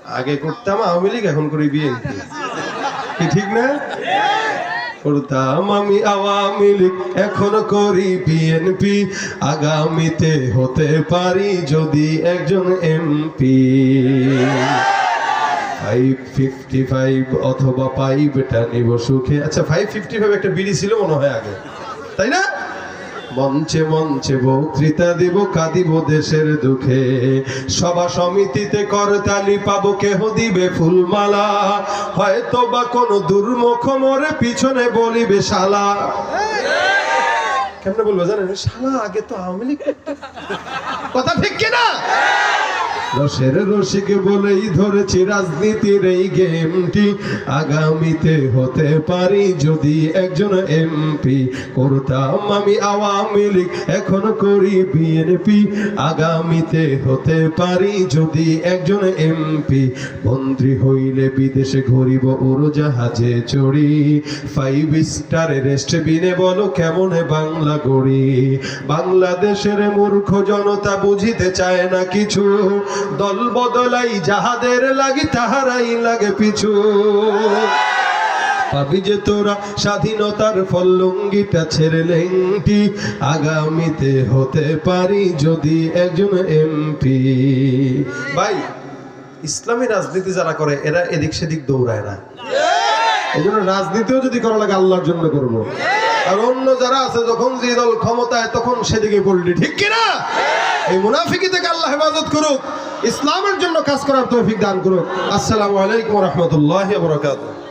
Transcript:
আগে করতাম আওয়ামী লীগ, এখন করি বিএনপি, কি ঠিক না? করতাম আমি আওয়ামী লীগ, এখন করি বিএনপি, আগামীতে হতে পারি যদি একজন এমপি। 555 অথবা পাইবটা নিব সুখে। আচ্ছা 555 একটা বিড়ি ছিল মনে হয় আগে, তাই না? মঞ্চে মঞ্চে বক্তৃতা দিব, কাঁদিব দেশের দুঃখে, সভা সমিতিতে করতালি পাবো, কেহ দিবে ফুলমালা, হয়তো বা কোনো দুর্মুখ মোরে পিছনে বলিবে শালা। কেমনে বলবো জানেন? শালা আগে তো আওয়ামী লীগ করতো। কথা ঠিক কিনা? রসের রসিক বলেই ধরেছি রাজনীতির এই গেমটি, আগামীতে হতে পারি যদি একজন এমপি। করতাম আমি আওয়ামী লীগ, এখন করি বিএনপি, আগামীতে হতে পারি যদি একজন এমপি। মন্ত্রী হইলে বিদেশে ঘুরিব উড়োজাহাজে চড়ি, 5 স্টার রেস্টবিনে বলো কেমনে বাংলা গড়ি। বাংলাদেশের মূর্খ জনতা বুঝিতে চায় না কিছু, দল বদলাই যাহাদের লাগি তাহারাই লাগে পিছু। পাবি যে তোরা স্বাধীনতার ফল, লুঙ্গিটা ছেড়ে লেংটি, আগামীতে হতে পারি যদি একজন এমপি। ভাই, ইসলামী রাজনীতি যারা করে এরা এদিক সেদিক দৌড়ায় না। এই জন্য রাজনীতিও যদি করা লাগে আল্লাহর জন্য করবো। আর অন্য যারা আছে যখন যে দল ক্ষমতায় তখন সেদিকে পড়লি, ঠিক কিনা? এই মুনাফিকি থেকে আল্লাহ হেফাজত করুক, ইসলামের জন্য কাজ করার তৌফিক দান করুক। আসসালামু আলাইকুম ওয়া রাহমাতুল্লাহি ওয়া বারাকাতুহু।